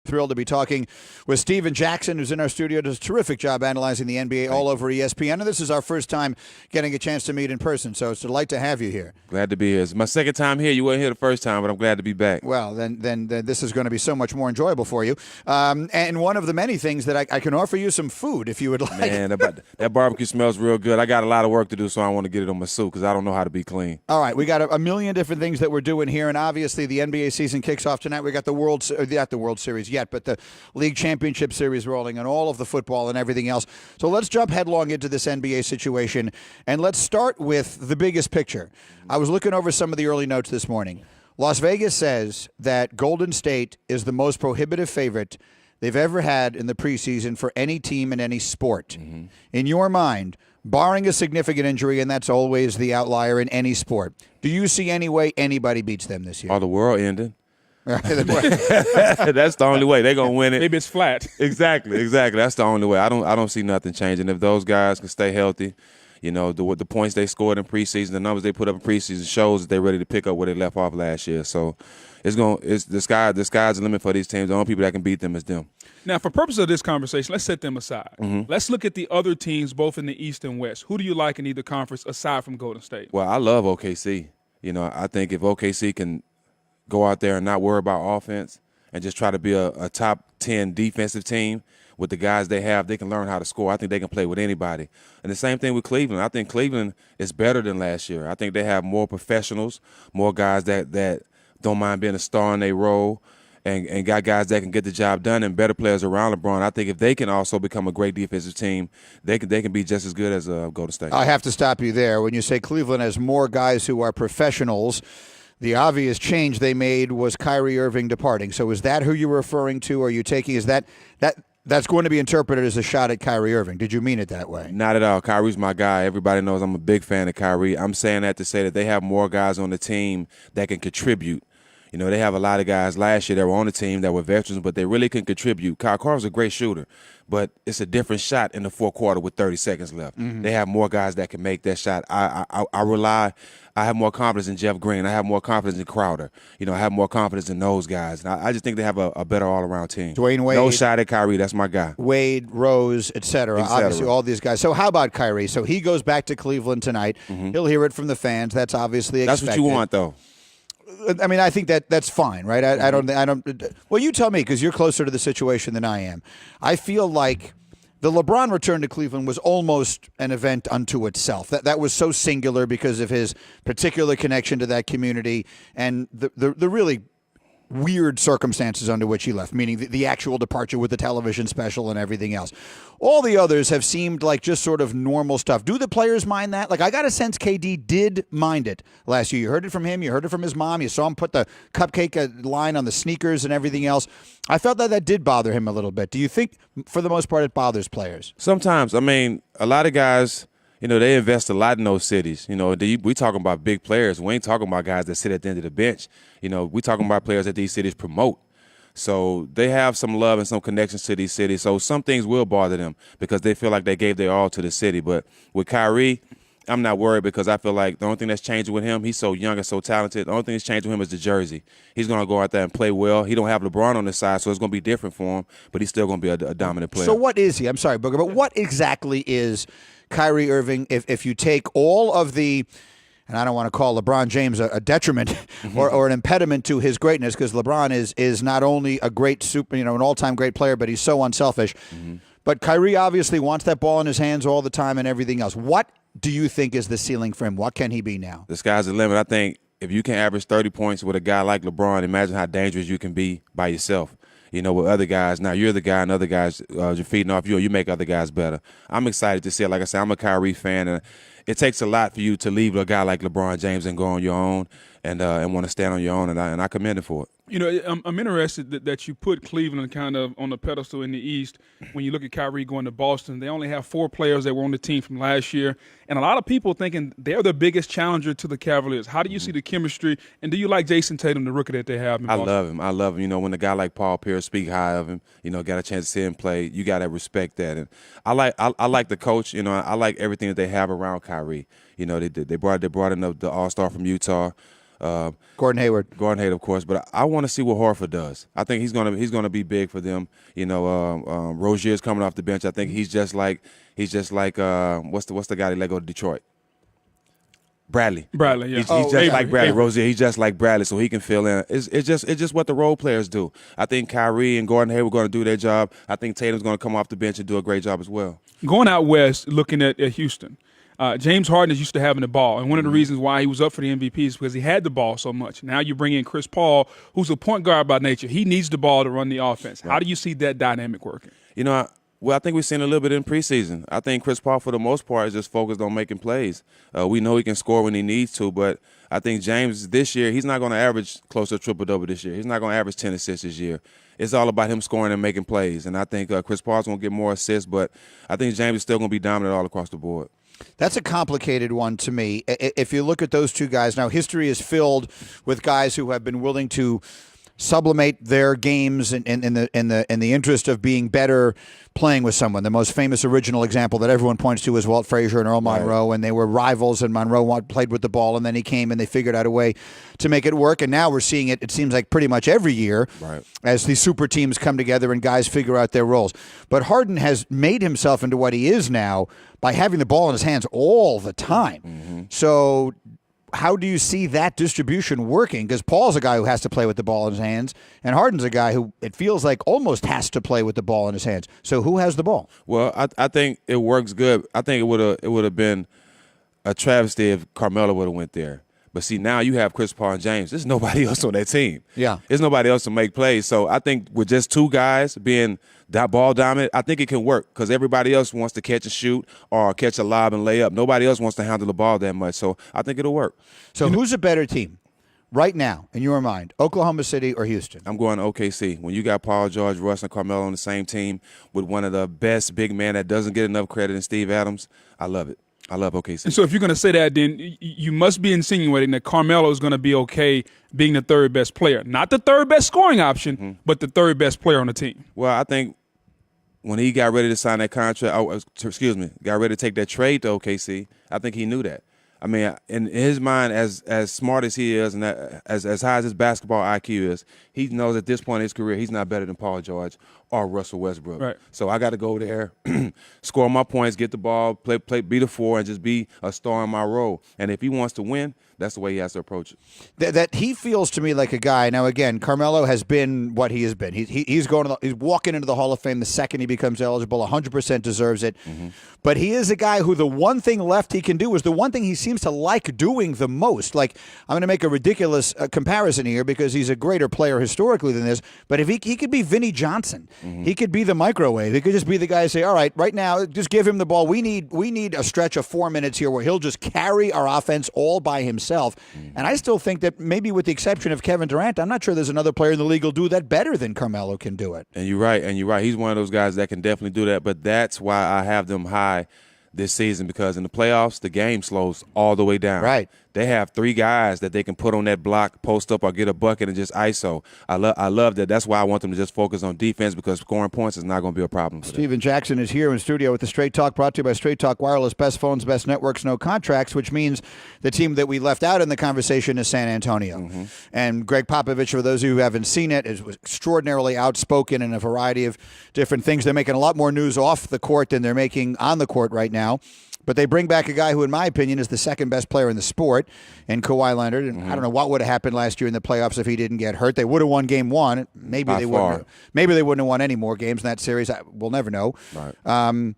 thrilled to be talking with Steven Jackson, who's in our studio, does a terrific job analyzing the NBA all over ESPN. And this is our first time getting a chance to meet in person, so it's a delight to have you here. Glad to be here. It's my second time here. You weren't here the first time, but I'm glad to be back. Well, then this is going to be so much more enjoyable for you. And one of the many things that I can offer you some food if you would like. Man, that barbecue smells real good. I got a lot of work to do, so I want to get it on my suit because I don't know how to be clean. All right, we got a million different things that we're doing here, and obviously the NBA season kicks off tonight. We got not the World Series yet, but the League Championship Series rolling and all of the football and everything else. So let's jump headlong into this NBA situation, and let's start with the biggest picture. I was looking over some of the early notes this morning. Las Vegas says that Golden State is the most prohibitive favorite they've ever had in the preseason for any team in any sport. Mm-hmm. In your mind, barring a significant injury, and that's always the outlier in any sport, do you see any way anybody beats them this year? Or the world ending. That's the only way they're gonna win it. Maybe it's flat. Exactly. That's the only way. I don't see nothing changing if those guys can stay healthy. You know, the points they scored in preseason, the numbers they put up in preseason shows that they're ready to pick up where they left off last year. So it's the sky's the limit for these teams. The only people that can beat them is them. Now, for purpose of this conversation, let's set them aside. Mm-hmm. Let's look at the other teams, both in the East and West. Who do you like in either conference aside from Golden State? Well, I love OKC. You know, I think if OKC can go out there and not worry about offense and just try to be a top 10 defensive team with the guys they have, they can learn how to score. I think they can play with anybody. And the same thing with Cleveland. I think Cleveland is better than last year. I think they have more professionals, more guys that don't mind being a star in their role, and got guys that can get the job done and better players around LeBron. I think if they can also become a great defensive team, they can be just as good as Golden State. I have to stop you there. When you say Cleveland has more guys who are professionals, the obvious change they made was Kyrie Irving departing. So is that who you're referring to? Are you taking that's going to be interpreted as a shot at Kyrie Irving? Did you mean it that way? Not at all. Kyrie's my guy. Everybody knows I'm a big fan of Kyrie. I'm saying that to say that they have more guys on the team that can contribute. You know, they have a lot of guys last year that were on the team that were veterans, but they really can contribute. Kyle Korver's a great shooter, but it's a different shot in the fourth quarter with 30 seconds left. Mm-hmm. They have more guys that can make that shot. I have more confidence in Jeff Green. I have more confidence in Crowder. You know, I have more confidence in those guys. And I just think they have a better all-around team. Dwayne Wade. No shot at Kyrie. That's my guy. Wade, Rose, et cetera. Obviously, all these guys. So how about Kyrie? So he goes back to Cleveland tonight. Mm-hmm. He'll hear it from the fans. That's obviously expected. That's what you want, though. I mean, I think that's fine, right? I don't. Well, you tell me because you're closer to the situation than I am. I feel like the LeBron return to Cleveland was almost an event unto itself. That was so singular because of his particular connection to that community and the really weird circumstances under which he left, meaning the actual departure with the television special and everything else. All the others have seemed like just sort of normal stuff. Do the players mind that? Like, I got a sense KD did mind it last year. You heard it from him. You heard it from his mom. You saw him put the cupcake line on the sneakers and everything else. I felt that did bother him a little bit. Do you think, for the most part, it bothers players? Sometimes. I mean, a lot of guys, you know, they invest a lot in those cities. You know, we talking about big players. We ain't talking about guys that sit at the end of the bench. You know, we talking about players that these cities promote. So they have some love and some connections to these cities. So some things will bother them because they feel like they gave their all to the city. But with Kyrie, I'm not worried because I feel like the only thing that's changing with him, he's so young and so talented. The only thing that's changing with him is the jersey. He's going to go out there and play well. He don't have LeBron on his side, so it's going to be different for him, but he's still going to be a dominant player. So what is he? I'm sorry, Booger, but what exactly is Kyrie Irving if you take all of the – and I don't want to call LeBron James a detriment or an impediment to his greatness because LeBron is not only a great an all-time great player, but he's so unselfish. Mm-hmm. But Kyrie obviously wants that ball in his hands all the time and everything else. What do you think is the ceiling for him? What can he be now? The sky's the limit. I think if you can average 30 points with a guy like LeBron, imagine how dangerous you can be by yourself. You know, with other guys. Now, you're the guy and other guys are feeding off you, or you make other guys better. I'm excited to see it. Like I said, I'm a Kyrie fan, and it takes a lot for you to leave a guy like LeBron James and go on your own and want to stand on your own, and I commend him for it. You know, I'm interested that you put Cleveland kind of on the pedestal in the East. When you look at Kyrie going to Boston, they only have 4 players that were on the team from last year. And a lot of people thinking they're the biggest challenger to the Cavaliers. How do you see the chemistry? And do you like Jason Tatum, the rookie that they have in Boston? I love him. You know, when a guy like Paul Pierce speak high of him, you know, got a chance to see him play, you got to respect that. And I like the coach. You know, I like everything that they have around Kyrie. You know, they brought in the All-Star from Utah. Gordon Hayward. Gordon Hayward, of course, but I want to see what Horford does. I think he's gonna be big for them. You know, Rozier's coming off the bench. I think he's just like what's the guy that let go to Detroit? Bradley. Bradley, yeah. He's just Avery, like Bradley. Avery. Rozier, he's just like Bradley, so he can fill in. It's just what the role players do. I think Kyrie and Gordon Hayward are going to do their job. I think Tatum's going to come off the bench and do a great job as well. Going out west, looking at Houston, James Harden is used to having the ball, and one of the reasons why he was up for the MVP is because he had the ball so much. Now you bring in Chris Paul, who's a point guard by nature. He needs the ball to run the offense. How do you see that dynamic working? You know, well, I think we've seen a little bit in preseason. I think Chris Paul, for the most part, is just focused on making plays. We know he can score when he needs to, but I think James this year, he's not going to average close to a triple-double this year. He's not going to average 10 assists this year. It's all about him scoring and making plays. And I think Chris Paul's going to get more assists, but I think James is still going to be dominant all across the board. That's a complicated one to me. If you look at those two guys, now history is filled with guys who have been willing to sublimate their games in the interest of being better playing with someone. The most famous original example that everyone points to is Walt Frazier and Earl Monroe, and they were rivals, and Monroe played with the ball, and then he came and they figured out a way to make it work, and now we're seeing it seems like pretty much every year as these super teams come together and guys figure out their roles. But Harden has made himself into what he is now by having the ball in his hands all the time. Mm-hmm. So how do you see that distribution working? Because Paul's a guy who has to play with the ball in his hands, and Harden's a guy who it feels like almost has to play with the ball in his hands. So who has the ball? Well, I think it works good. I think it would have been a travesty if Carmelo would have went there. But see, now you have Chris Paul and James. There's nobody else on that team. Yeah. There's nobody else to make plays. So I think with just two guys being that ball dominant, I think it can work because everybody else wants to catch and shoot or catch a lob and lay up. Nobody else wants to handle the ball that much. So I think it'll work. So who's a better team right now, in your mind, Oklahoma City or Houston? I'm going to OKC. When you got Paul George, Russ, and Carmelo on the same team with one of the best big men that doesn't get enough credit in Steve Adams, I love it. I love OKC. And so if you're going to say that, then you must be insinuating that Carmelo is going to be okay being the third best player. Not the third best scoring option, but the third best player on the team. Well, I think when he got ready to sign that contract, got ready to take that trade to OKC, I think he knew that. I mean, in his mind, as smart as he is and as high as his basketball IQ is, he knows at this point in his career he's not better than Paul George or Russell Westbrook. Right. So I got to go there, score my points, get the ball, play, be the four, and just be a star in my role. And if he wants to win, that's the way he has to approach it. That he feels to me like a guy. Now, again, Carmelo has been what he has been. He's walking into the Hall of Fame the second he becomes eligible. 100% deserves it. Mm-hmm. But he is a guy who the one thing left he can do is the one thing he seems to like doing the most. Like, I'm going to make a ridiculous comparison here because he's a greater player historically than this. But if he could be Vinnie Johnson, he could be the microwave. He could just be the guy who say, all right now, just give him the ball. We need a stretch of 4 minutes here where he'll just carry our offense all by himself. And I still think that maybe with the exception of Kevin Durant, I'm not sure there's another player in the league who'll do that better than Carmelo can do it. And you're right. He's one of those guys that can definitely do that. But that's why I have them high this season, because in the playoffs, the game slows all the way down. Right. They have three guys that they can put on that block, post up, or get a bucket and just ISO. I love that. That's why I want them to just focus on defense, because scoring points is not going to be a problem for them. Steven Jackson is here in studio with the Straight Talk, brought to you by Straight Talk Wireless. Best phones, best networks, no contracts, which means the team that we left out in the conversation is San Antonio. Mm-hmm. And Greg Popovich, for those of you who haven't seen it, is extraordinarily outspoken in a variety of different things. They're making a lot more news off the court than they're making on the court right now. But they bring back a guy who, in my opinion, is the second best player in the sport, in Kawhi Leonard. And I don't know what would have happened last year in the playoffs if he didn't get hurt. They would have won Game 1. Maybe they wouldn't have won any more games in that series. We'll never know. Right.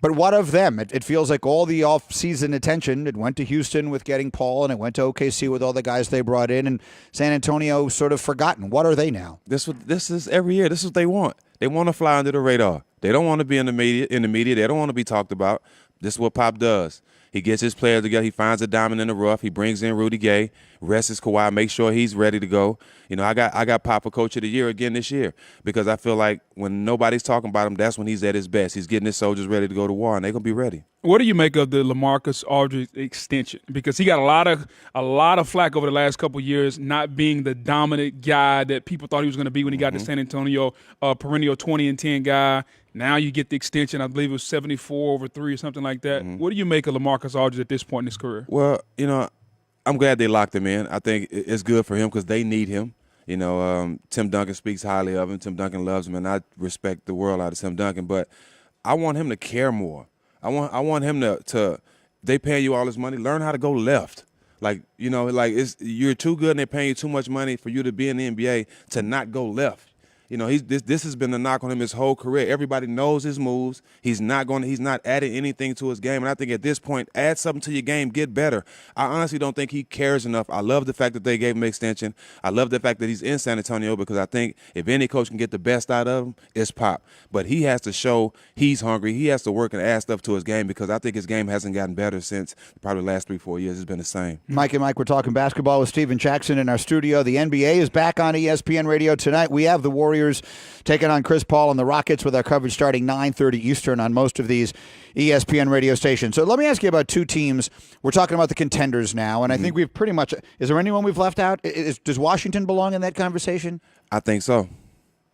But what of them? It feels like all the off-season attention, it went to Houston with getting Paul, and it went to OKC with all the guys they brought in, and San Antonio sort of forgotten. What are they now? This is every year. This is what they want. They want to fly under the radar. They don't want to be in the media. They don't want to be talked about. This is what Pop does. He gets his players together. He finds a diamond in the rough. He brings in Rudy Gay, rests Kawhi, makes sure he's ready to go. You know, I got Pop for Coach of the Year again this year, because I feel like when nobody's talking about him, that's when he's at his best. He's getting his soldiers ready to go to war, and they're gonna be ready. What do you make of the LaMarcus Aldridge extension? Because he got a lot of flack over the last couple of years, not being the dominant guy that people thought he was going to be when he got to San Antonio, perennial 20-10 guy. Now you get the extension. I believe it was 74 over 3 or something like that. What do you make of LaMarcus Aldridge at this point in his career? Well, you know, I'm glad they locked him in. I think it's good for him because they need him. You know, Tim Duncan speaks highly of him. Tim Duncan loves him, and I respect the world out of Tim Duncan. But I want him to care more. I want him to they paying you all this money, learn how to go left. Like, you know, like you're too good and they're paying you too much money for you to be in the NBA to not go left. You know, this has been the knock on him his whole career. Everybody knows his moves. He's not adding anything to his game. And I think at this point, add something to your game, get better. I honestly don't think he cares enough. I love the fact that they gave him an extension. I love the fact that he's in San Antonio because I think if any coach can get the best out of him, it's Pop. But he has to show he's hungry. He has to work and add stuff to his game because I think his game hasn't gotten better since probably the last 3-4 years. It's been the same. Mike and Mike, we're talking basketball with Steven Jackson in our studio. The NBA is back on ESPN Radio tonight. We have the Warriors taking on Chris Paul and the Rockets with our coverage starting 9:30 Eastern on most of these ESPN radio stations. So let me ask you about two teams. We're talking about the contenders now, and I think we've pretty much – is there anyone we've left out? Does Washington belong in that conversation? I think so.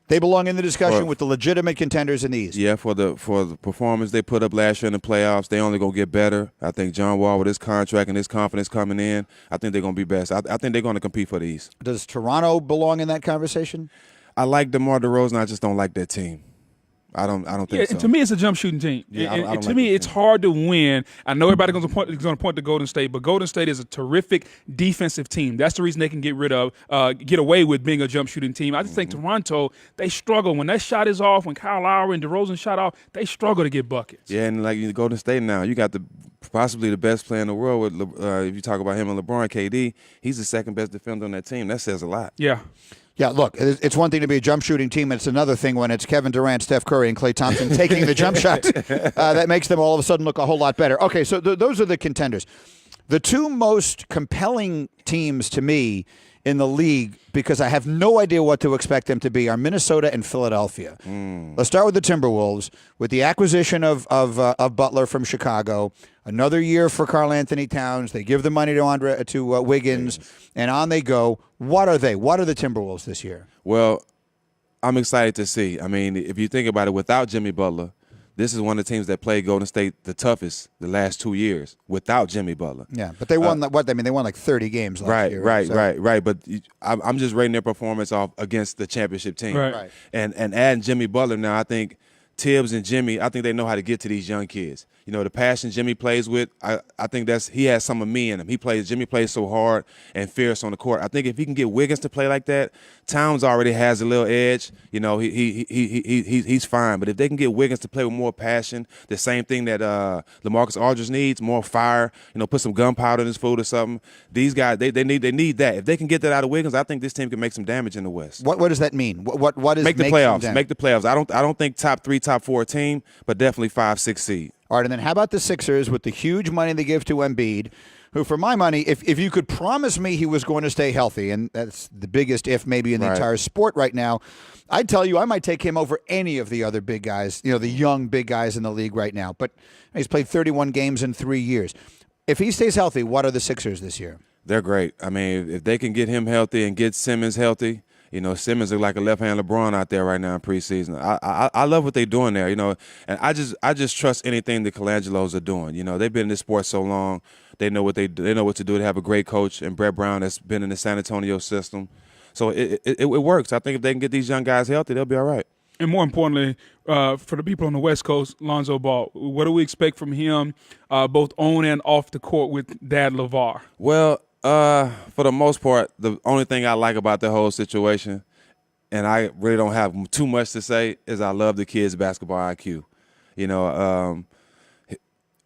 They belong in the discussion with the legitimate contenders in the East. Yeah, for the performance they put up last year in the playoffs, they only going to get better. I think John Wall, with his contract and his confidence coming in, I think they're going to be best. I think they're going to compete for the East. Does Toronto belong in that conversation? I like DeMar DeRozan. I just don't like that team. I don't think so. To me, it's a jump shooting team. Yeah, and to me, it's hard to win. I know everybody's going to point to Golden State, but Golden State is a terrific defensive team. That's the reason they can get away with being a jump shooting team. I just think Toronto, they struggle. When that shot is off, when Kyle Lowry and DeRozan shot off, they struggle to get buckets. Yeah, and like Golden State now, you got possibly the best player in the world. If you talk about him and LeBron, KD, he's the second best defender on that team. That says a lot. Yeah. Yeah, look, it's one thing to be a jump shooting team. It's another thing when it's Kevin Durant, Steph Curry, and Klay Thompson taking the jump shots. That makes them all of a sudden look a whole lot better. Okay, so those are the contenders. The two most compelling teams to me in the league, because I have no idea what to expect them to be, are Minnesota and Philadelphia. Let's start with the Timberwolves. With the acquisition of Butler from Chicago, another year for Karl Anthony Towns. They give the money to Wiggins, and on they go. What are they? What are the Timberwolves this year? Well, I'm excited to see. I mean, if you think about it, without Jimmy Butler, this is one of the teams that played Golden State the toughest the last 2 years without Jimmy Butler. Yeah, but they won they won like 30 games last year. Right. But I'm just rating their performance off against the championship team. Right. And adding Jimmy Butler now, I think Tibbs and Jimmy, I think they know how to get to these young kids. You know, the passion Jimmy plays with, I think he has some of me in him. Jimmy plays so hard and fierce on the court. I think if he can get Wiggins to play like that, Towns already has a little edge. You know, he's fine. But if they can get Wiggins to play with more passion, the same thing that LaMarcus Aldridge needs, more fire, you know, put some gunpowder in his food or something. These guys, they need that. If they can get that out of Wiggins, I think this team can make some damage in the West. What does that mean? What is make the playoffs? Make the playoffs. I don't think top 3, top 4 team, but definitely 5, 6 seed. All right, and then how about the Sixers with the huge money they give to Embiid, who, for my money, if you could promise me he was going to stay healthy, and that's the biggest if maybe in the entire sport right now, I'd tell you I might take him over any of the other big guys, you know, the young big guys in the league right now. But he's played 31 games in 3 years. If he stays healthy, what are the Sixers this year? They're great. I mean, if they can get him healthy and get Simmons healthy, you know, Simmons is like a left-hand LeBron out there right now in preseason. I love what they're doing there, you know, and I just trust anything the Colangelos are doing. You know, they've been in this sport so long, they know what they know what to do. They have a great coach, and Brett Brown that's been in the San Antonio system, so it works. I think if they can get these young guys healthy, they'll be all right. And more importantly, for the people on the West Coast, Lonzo Ball, what do we expect from him, both on and off the court with Dad LeVar? Well, for the most part, the only thing I like about the whole situation, and I really don't have too much to say, is I love the kid's basketball IQ. You know,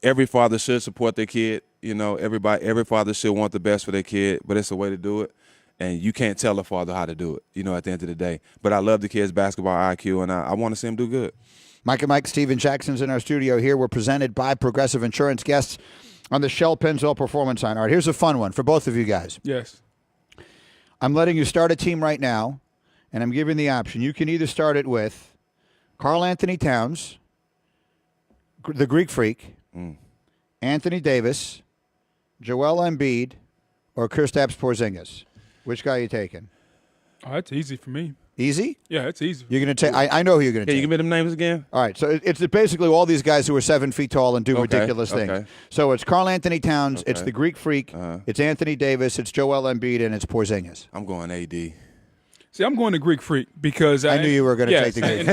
every father should support their kid. You know, every father should want the best for their kid, but it's a way to do it. And you can't tell a father how to do it, you know, at the end of the day. But I love the kid's basketball IQ, and I want to see him do good. Mike and Mike, Steven Jackson's in our studio here. We're presented by Progressive Insurance. Guests on the Shell Pennzoil Performance Line. All right, here's a fun one for both of you guys. Yes. I'm letting you start a team right now, and I'm giving the option. You can either start it with Karl Anthony Towns, the Greek Freak, Anthony Davis, Joel Embiid, or Kristaps Porzingis. Which guy are you taking? Oh, that's easy for me. Easy? Yeah, it's easy. You're going to take. I know who you're going to Can you take. give me them names again? All right, so it's basically all these guys who are 7 feet tall and do Okay, ridiculous things. okay. So it's Karl Anthony Towns, it's Okay. the Greek Freak, it's Anthony Davis, it's Joel Embiid, and it's Porzingis. I'm going AD. See, I'm going to Greek Freak because I knew you were going to take the Greek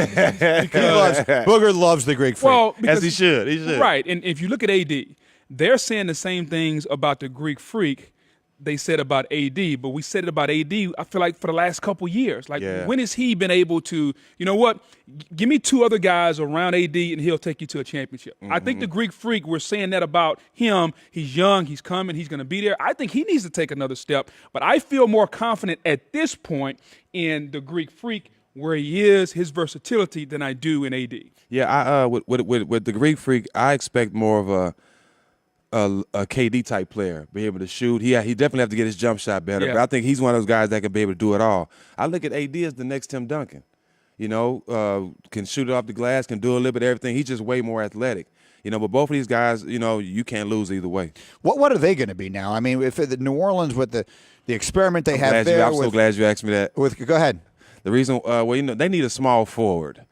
Freak. Booger loves the Greek Freak. Well, As because, he should. He should. right. And if you look at AD, they're saying the same things about the Greek Freak they said about AD, but we said it about AD, I feel like, for the last couple years. Like, Yeah. when has he been able to, you know what, give me two other guys around AD and he'll take you to a championship. I think the Greek Freak, we're saying that about him. He's young, he's coming, he's going to be there. I think he needs to take another step, but I feel more confident at this point in the Greek Freak, where he is, his versatility, than I do in AD. Yeah, with the Greek Freak, I expect more of a KD type player, be able to shoot. He definitely have to get his jump shot better. Yeah. But I think he's one of those guys that can be able to do it all. I look at AD as the next Tim Duncan. You know, can shoot it off the glass, can do a little bit of everything. He's just way more athletic. You know, but both of these guys, you know, you can't lose either way. What are they going to be now? I mean, if the New Orleans with the experiment they have there. I'm so glad you asked me that. Go ahead. The reason, well, you know, they need a small forward.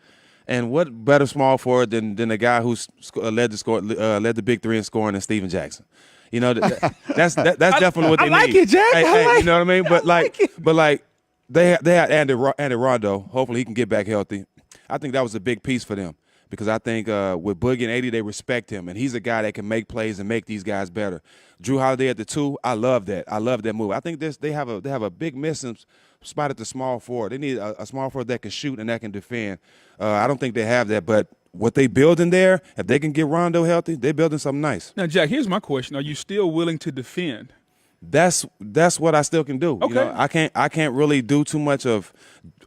And what better small forward than a guy who's led the big three in scoring than Steven Jackson? You know, that's definitely what they need. I like it, Jack. You know what I mean? But like they had Andy Rondo. Hopefully he can get back healthy. I think that was a big piece for them because I think with Boogie and AD, they respect him, and he's a guy that can make plays and make these guys better. Drew Holiday at the 2, I love that. I love that move. I think they have a big missing spot at the small forward. They need a small forward that can shoot and that can defend. I don't think they have that, but what they building there, if they can get Rondo healthy, they're building something nice. Now, Jack, here's my question. Are you still willing to defend? That's what I still can do. Okay. You know, I can't really do too much of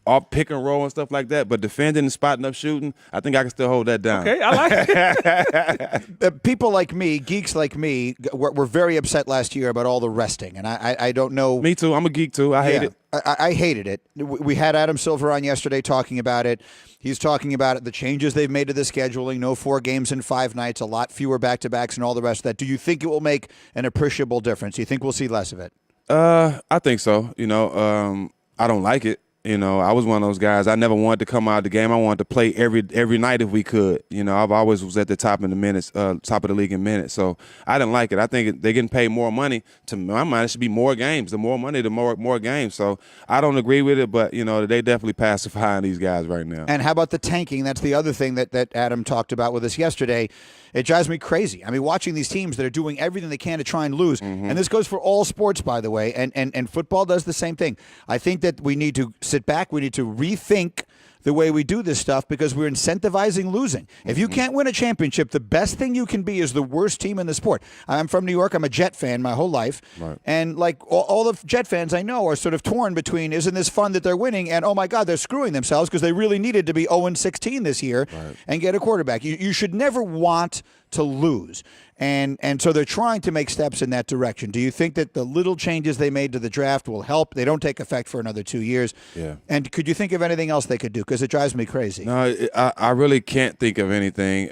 off pick and roll and stuff like that, but defending and spotting up shooting, I think I can still hold that down. Okay, I like it. People like me, geeks like me, were very upset last year about all the resting, and I don't know. Me too. I'm a geek too. I hate it. I hated it. We had Adam Silver on yesterday talking about it. He's talking about it, the changes they've made to the scheduling, no 4 games in 5 nights, a lot fewer back-to-backs and all the rest of that. Do you think it will make an appreciable difference? Do you think we'll see less of it? I think so. You know, I don't like it. You know, I was one of those guys. I never wanted to come out of the game. I wanted to play every night if we could. You know, I've always was at the top of the minutes, top of the league in minutes. So I didn't like it. I think they're getting paid more money. To my mind, it should be more games. The more money, the more games. So I don't agree with it, but you know, they definitely pacifying these guys right now. And how about the tanking? That's the other thing that Adam talked about with us yesterday. It drives me crazy. I mean, watching these teams that are doing everything they can to try and lose, and this goes for all sports, by the way, and football does the same thing. I think that we need to sit back. We need to rethink the way we do this stuff because we're incentivizing losing. If you can't win a championship, the best thing you can be is the worst team in the sport. I'm from New York. I'm a Jet fan my whole life. Right. And like all the Jet fans I know are sort of torn between isn't this fun that they're winning and, oh, my God, they're screwing themselves because they really needed to be 0-16 this year and get a quarterback. You should never want to lose. And so they're trying to make steps in that direction. Do you think that the little changes they made to the draft will help? They don't take effect for another 2 years. Yeah. And could you think of anything else they could do? Because it drives me crazy. No, I really can't think of anything.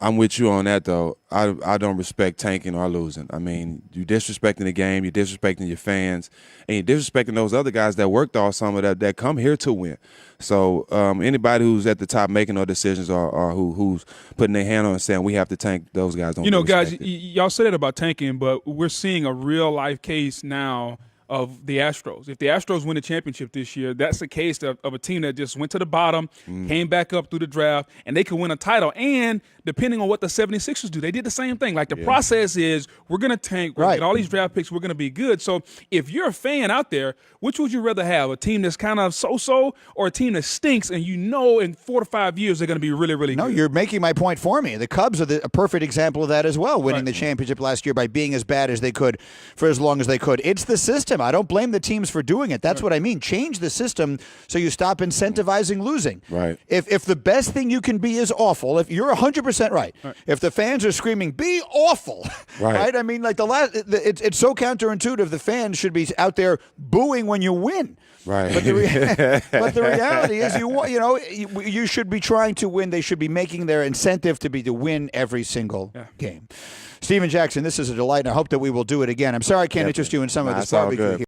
I'm with you on that, though. I don't respect tanking or losing. I mean, you're disrespecting the game, you're disrespecting your fans, and you're disrespecting those other guys that worked all summer that come here to win. So anybody who's at the top making those decisions or who's putting their hand on and saying we have to tank, those guys don't. You know, guys, it. y'all said that about tanking, but we're seeing a real life case now of the Astros. If the Astros win the championship this year, that's the case of a team that just went to the bottom, came back up through the draft, and they could win a title. And depending on what the 76ers do, they did the same thing. Like the process is we're going to tank, we're going to get all these draft picks, we're going to be good. So if you're a fan out there, which would you rather have, a team that's kind of so-so or a team that stinks and you know in 4 to 5 years they're going to be really, really good? No, you're making my point for me. The Cubs are a perfect example of that as well, winning the championship last year by being as bad as they could for as long as they could. It's the system. I don't blame the teams for doing it. That's what I mean. Change the system so you stop incentivizing losing. Right. If the best thing you can be is awful, if you're 100% right, if the fans are screaming, be awful, right? I mean, like it's so counterintuitive. The fans should be out there booing when you win. Right. But the reality is, you should be trying to win. They should be making their incentive to win every single game. Steven Jackson, this is a delight, and I hope that we will do it again. I'm sorry I can't interest you in some of this barbecue